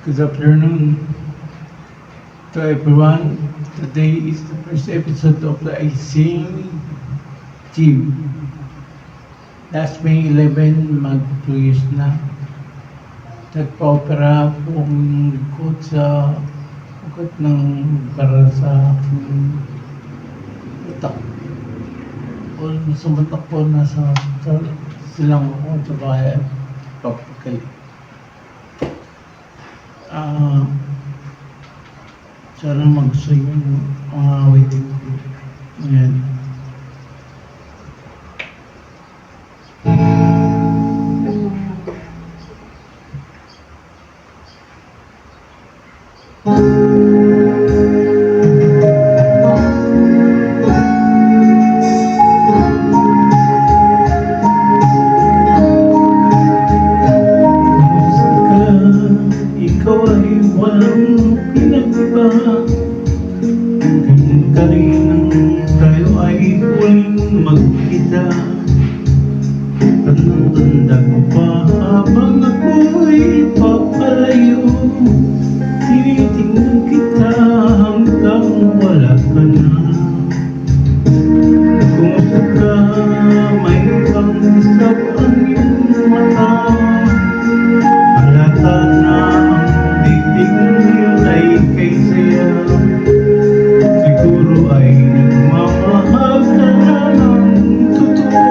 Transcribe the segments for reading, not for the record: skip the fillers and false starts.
Good afternoon to everyone. Today is the first episode of the Ising Team. Last May 11, mag 2 years na. Nagpa-opera pong likod sa ugat ng para sa aking utak. O sa matak po sa silang ako sa bayan. Practically. Sana mag-sing yung mga waiting ko. Ayan. Ikaw ay walang pinagba. Ganyan ka rin nang tayo ay huling magkita. Tandang-tanda ko pa habang ako'y papalayo. Tinitingnan kita hanggang wala ka na. Kumusta ka? May ibang isap ang iyong mata. Halata na dating yun ay kay saya. Siguro ay nagmamahal ka na ng totoo.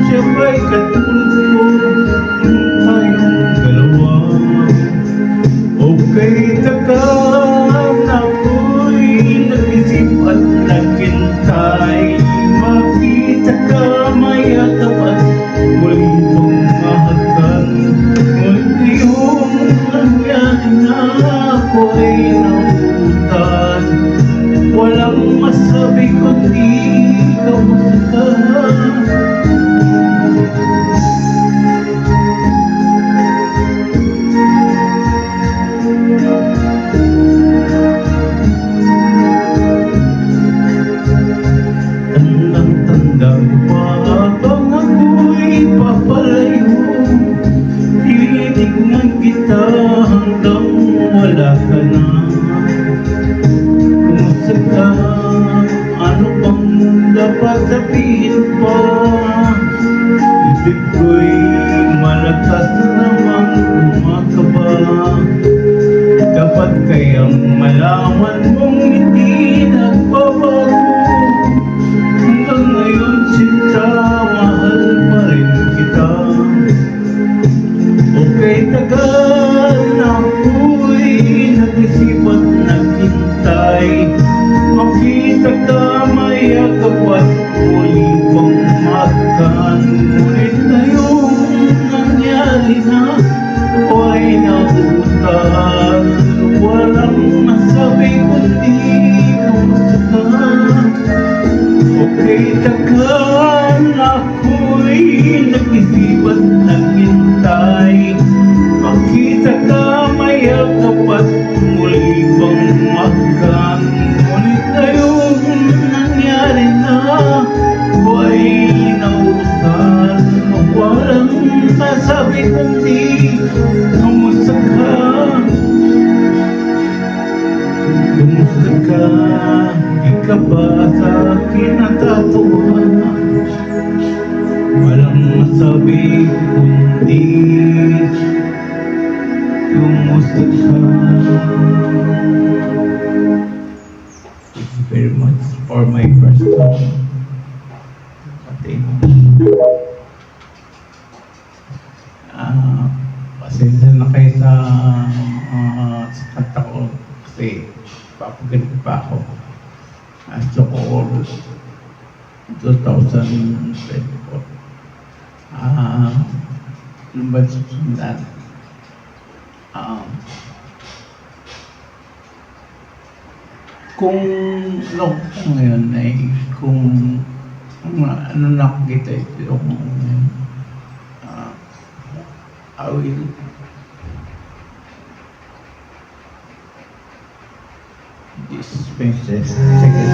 Siyempre katulad ko kung tayong dalawa. Okay, tagal na ako'y nag-isip at naghintay. Makita ka, mayakap at muling tumahagan. Ngunit yung nangyari na ako ay nabutan. Walang masabi kundi kamusta ka. Tandang-tanda ko pa habang ako'y papalayo. Tinitignan kita hanggang wala ka na. Kumusta ka? Ano bang dapat sabihin pa? Ibig ko'y malakas namang kumakaba. Dapat kayang malaman mong hindi nagbabago. Hanggang ngayon sinta, mahal pa rin kita. Okay, tagal na ako'y nag-isip at naghintay. Makita ka, mayakap at muli pang makan. Ngunit na yung nangyari na ako ay nabutan. Walang masabi kundi kamusta ka. Okay, tagal na ako'y nag-isip at naghintay. Makita ka, mayakap at muli pang makan. Ngunit na yung nangyari na ako ay nabutan. Walang masabi kundi kamusta ka. Kumusta ka? Di ka ba sa akin natatawa? Walang masabi kundi kumusta ka. Thank you very much for my first song. Pasensya na kayo sa kanta ko kasi papagalit pa ako. So, 2024. Ano ba susundan? Kung lock ko ngayon ay kung ano nakikita ito yung I will dispense this. Second.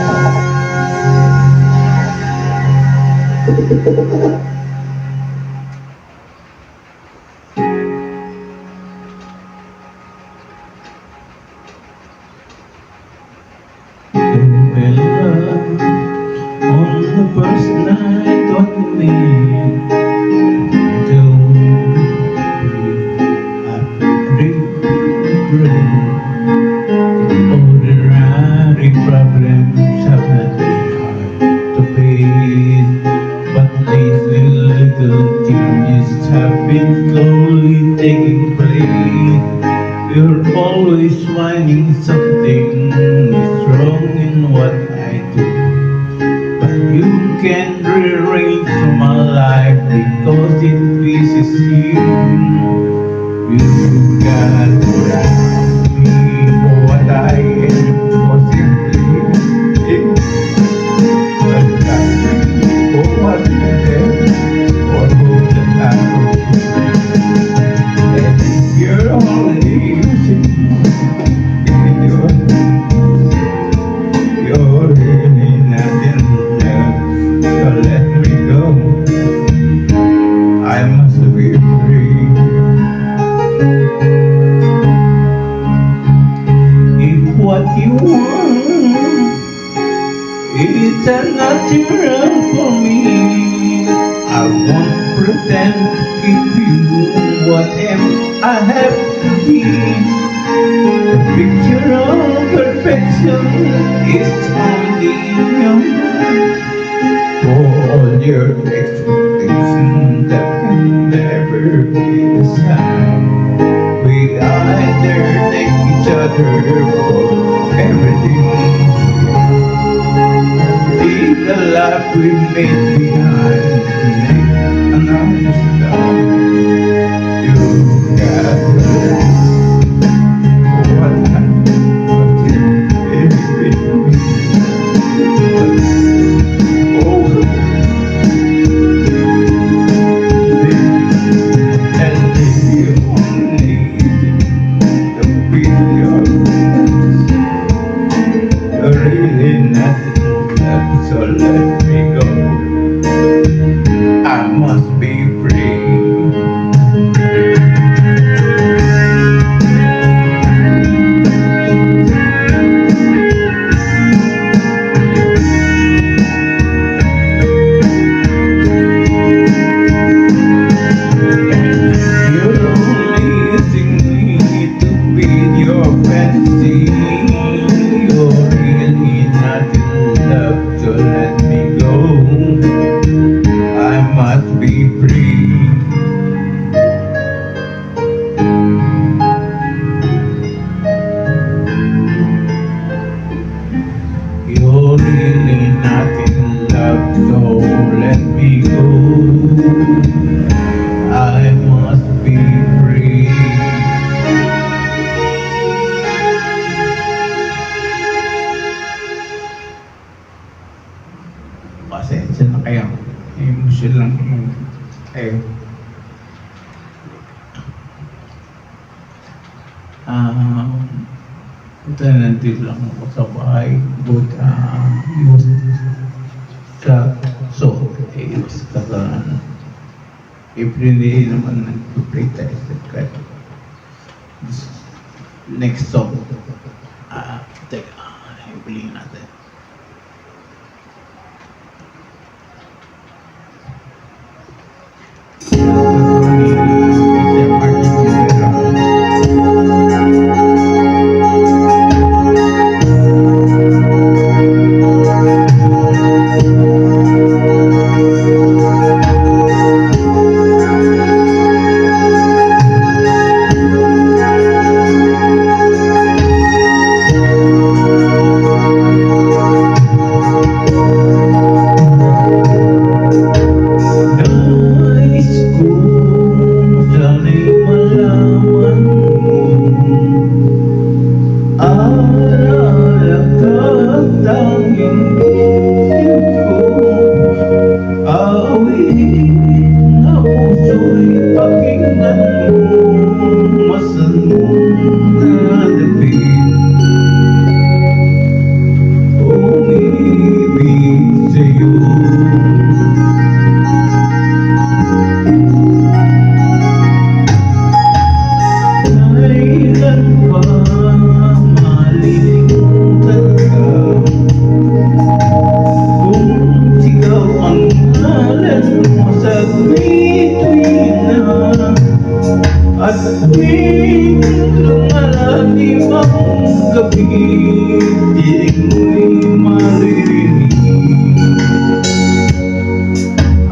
changes have been slowly taking place. You're always finding something is wrong in what I do. But you can't rearrange my life because it pleases you. You got to ask me for what I am possibly. But ask me for what you have or who that I could be. And if you're only using you're really not in love, so let me go. I must be free. If what you want is a natural for me, I won't pretend to give you what I have to be. The picture of perfection is only in your mind. For all your expectations that can never be the same. We either take each other for everything. Leave the life we made behind and make another start. You got to learn what you oh, and if you only to feel your you're really not enough, so let me go. I must be free. You're only using me to feed your fantasy. You're really not in love, so let me go. I must be free. You're really not in love, so let me go. I must be free. Pasensya na kayo. Emotion lang kayo. Ito nandito lang ako sa bahay. But, so, katalan. Every day naman nag-play tayo sa track. Next song. Teka, ibuling natin.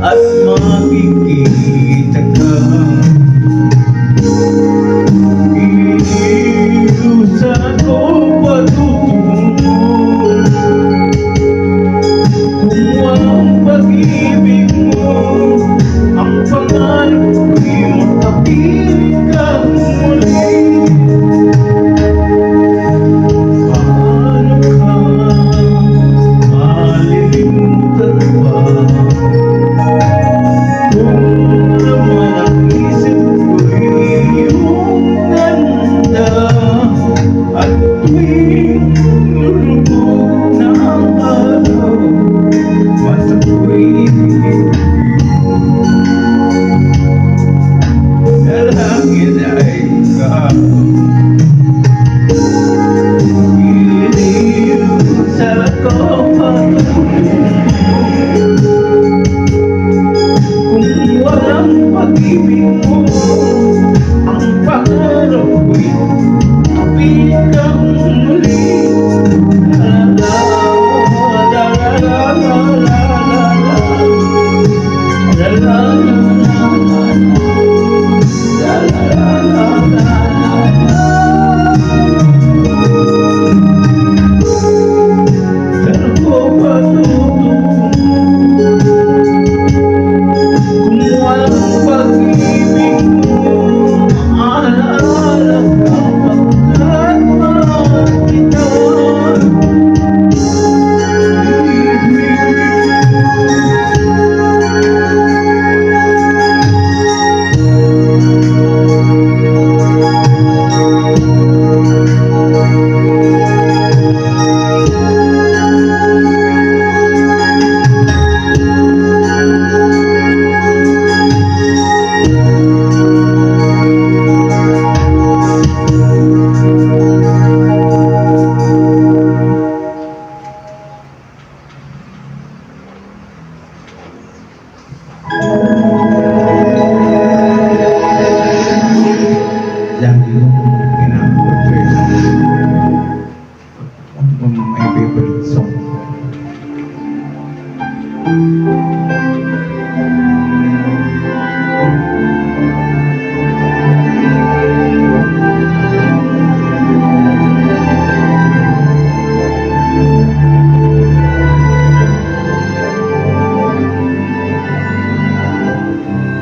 At makikita ka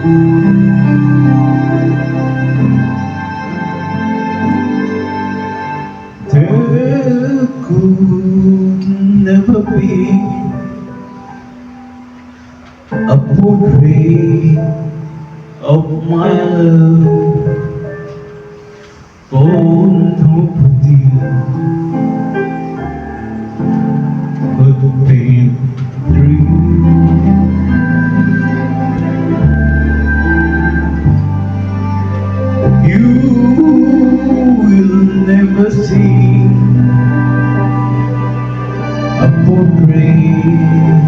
There could never be a portrait of my love for nobody could paint a dream. You will never see a portrait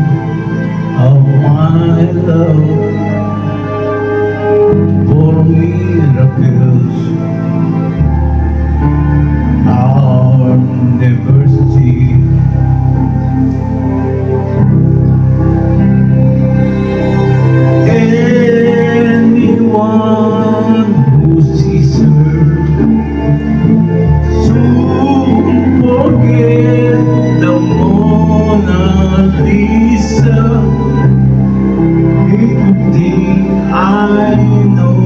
of my love for miracles I'll never see. Anyone who sees her soon forget the Mona Lisa. People think I know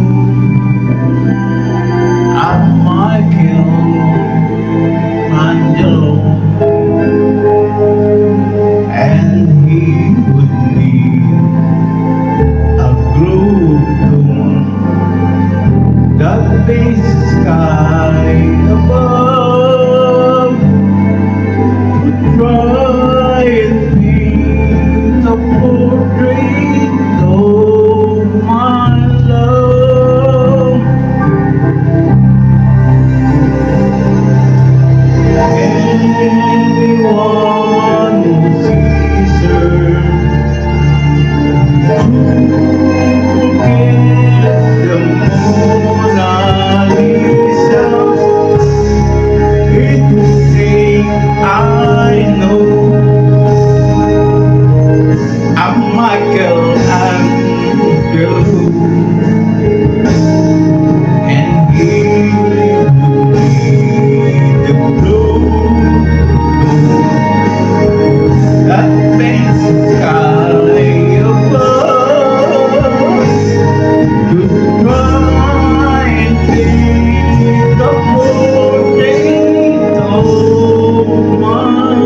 I'm Michelangelo, and he would need a group that face the sky above to try and paint a portrait of my love. Anyone who sees her forget the Mona Lisa. It will say I know I'm Michelangelo, and he would be the blue that paints the sky above to try and paint the portrait of my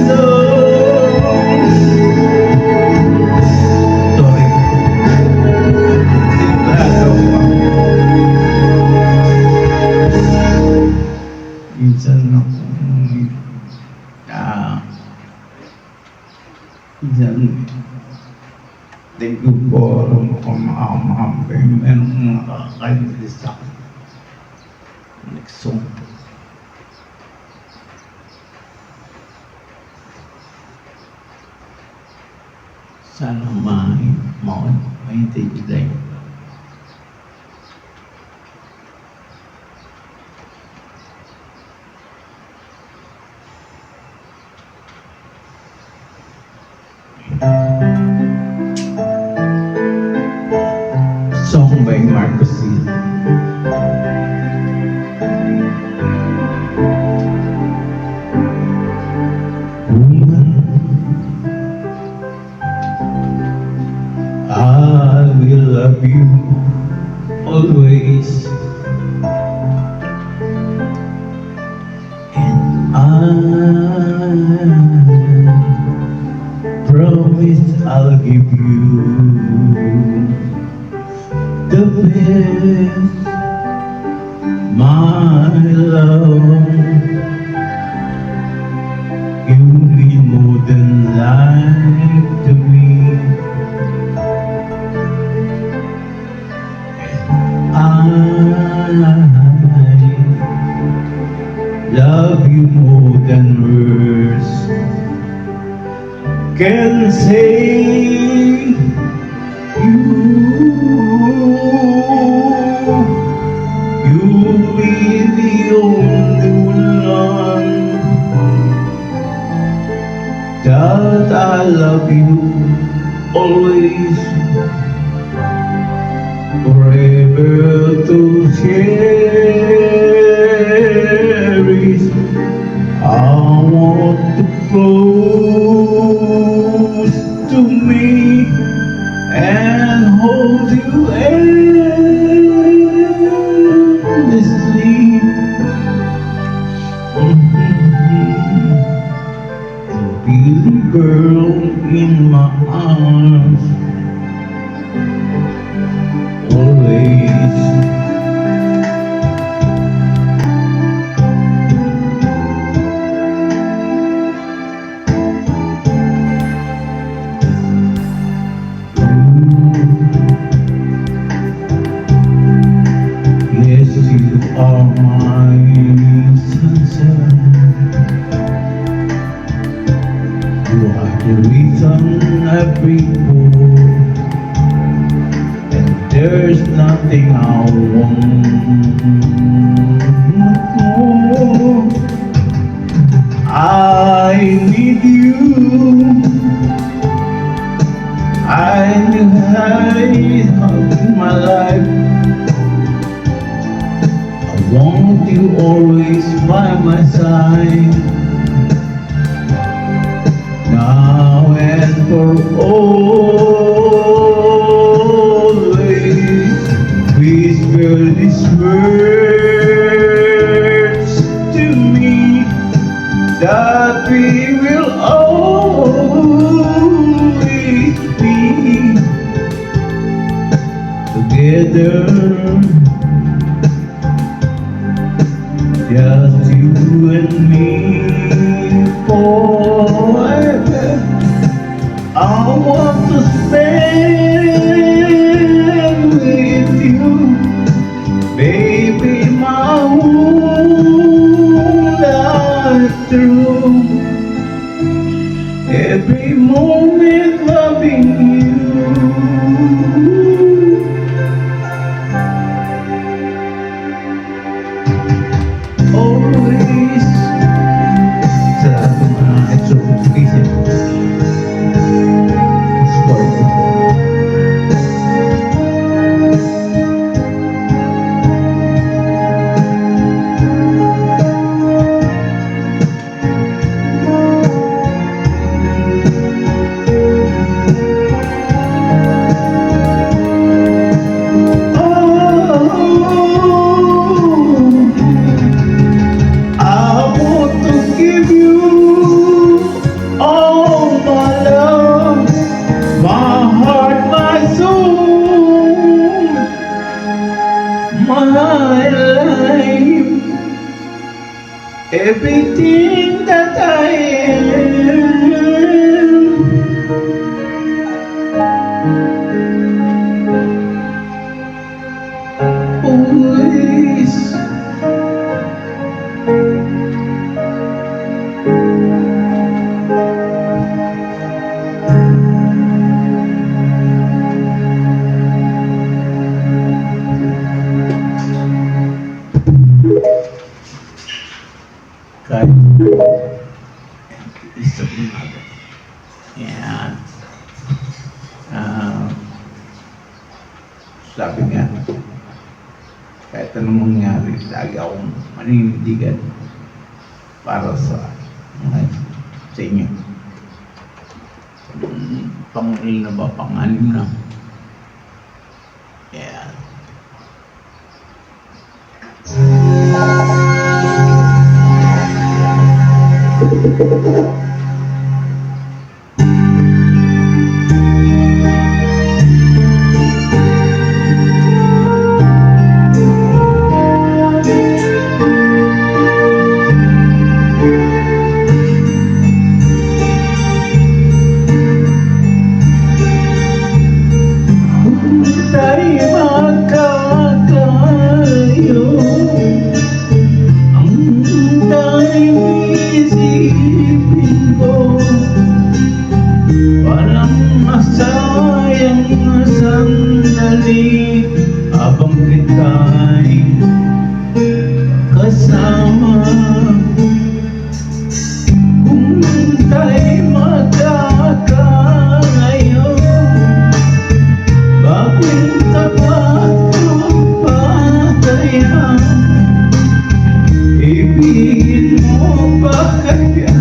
love. Sorry, simplado pa. Minsan ako, minsan tingko ko kung makamampi, merong nakakainis sa akin. Next song. Sana maintindihan. Song by Marcos C. Woman, I will love you always, and I promise I'll give you the best, my love. You mean more than life to me, and I love you more than words can say. You'll be the only one that I love you always, forever to cherish. I want to close to me. and hold you endlessly. Feel the girl in my arms, always. Yes, you are my sunshine. You are the reason I breathe for, and there's nothing I want more. I need you. I need in my life. I want you always by my side, now and for always. Whisper these words to me, that we will always be together, just you and me forever. I want to spend with you, baby, my whole life through. Every moment loving you. Always. Sa lahat ng mga extra sport. My life, everything that I am, always. Kahit sabihin natin. Yan. Sabi nga, kahit anong mangyari, lagi akong maninindigan para sa inyo. Pang-il na ba? Pang-anim na. Yan. Habang kita'y kasama, kung tayo'y magkakayo, bakit tapat kang pataya? Ibigin mo ba kaya?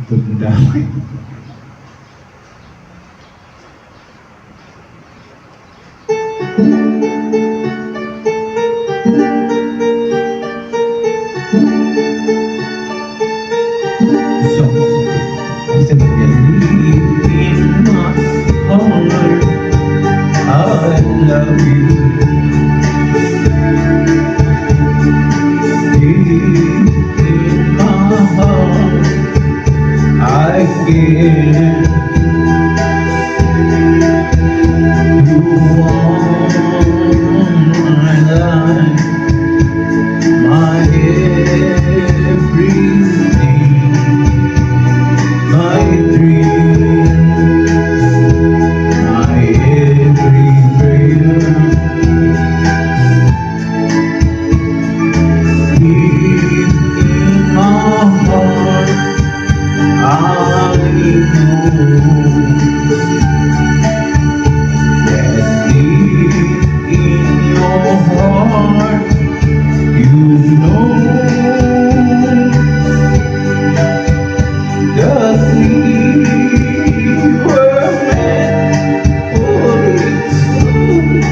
Tundamay. So, isa na deep in my heart, I love you. Deep in my heart, I care. You are my life, my everything, my dream, my every prayer. Deep in my heart, I know that deep in your heart, you know that we were meant for each other,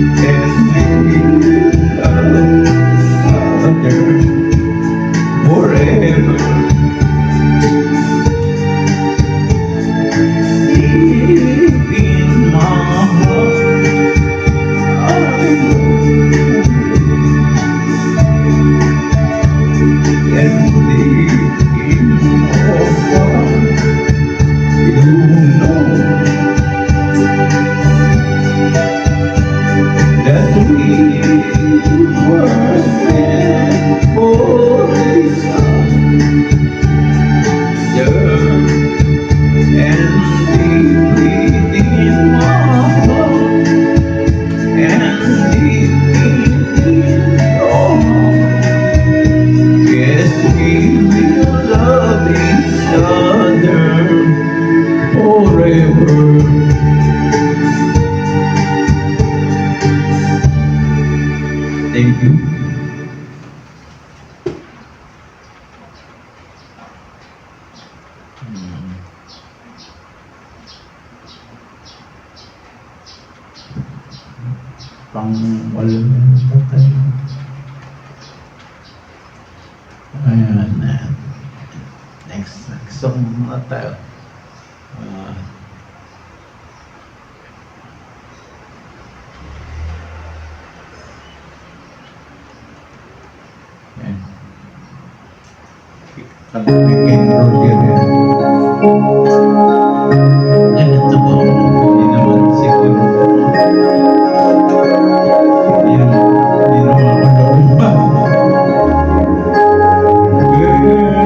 and we love other forever. Deep in my heart, I know, and deep in your heart, you know that we were meant for each other, and deep in my heart, and deep in your heart, yes, we will love each other forever. Thank you. Pang wala patay. Ayan na. Next song na tayo. Ayan. Ken Roger yan. Ganito po. Hindi naman siguro. Hindi naman ako Girl,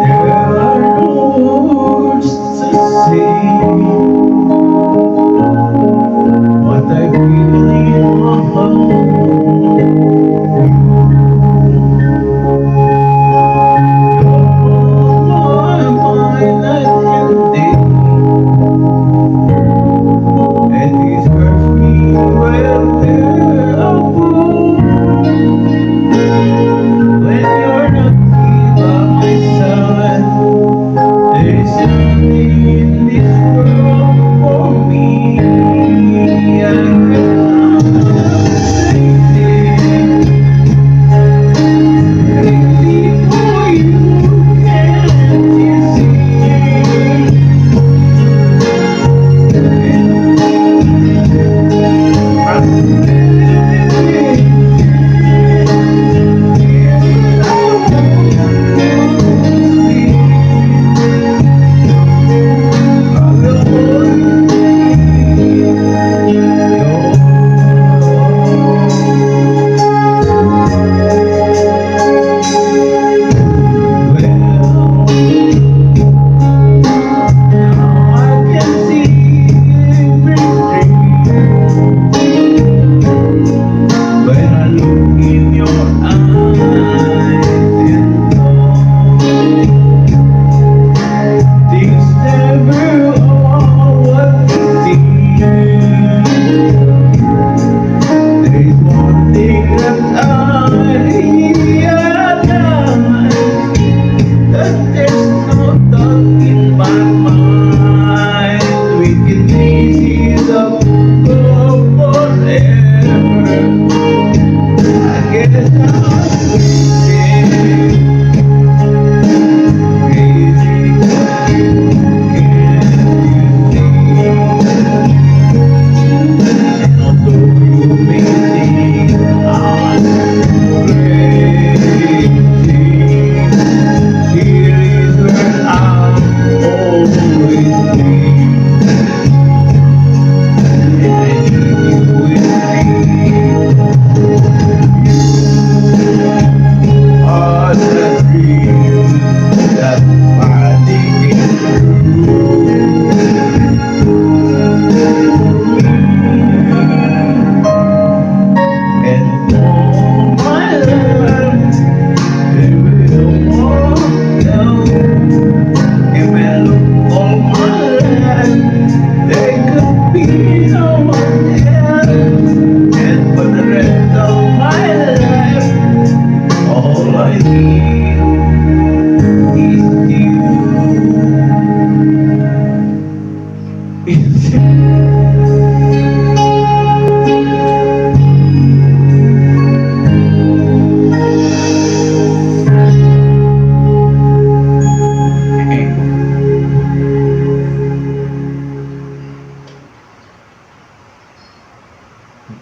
there are no words to say what I feel in my heart.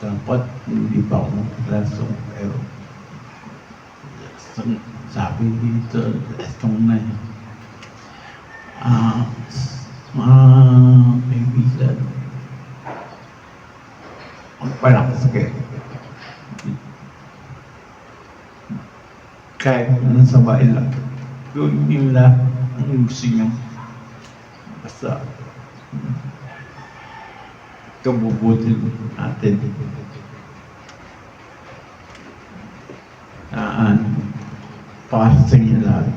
Dapat hindi pa ako maglaso, pero sabi dito, itong na yun. Mga kaibigan, magpalakas kayo. Kahit nasa bahay lang, gawin niyo lahat ang gusto niyo. Basta, kabubutin natin. Para sa inyo lahat.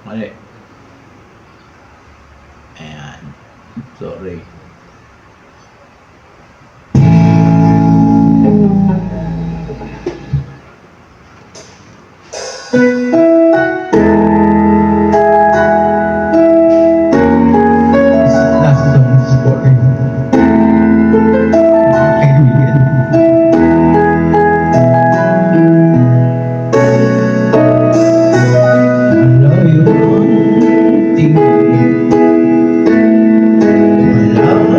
Mali. Ayan. Sorry. Love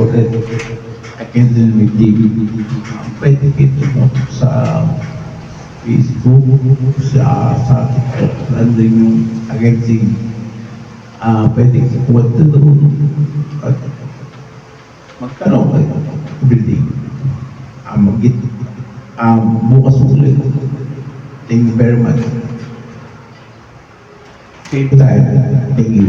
supported academic TV. Pwede kita mo sa Facebook, sa TikTok, nandun yung agency. Pwede ikuha doon at magkaroon kayo everyday. Bukas ulit. Thank you very much. Same time. Thank you.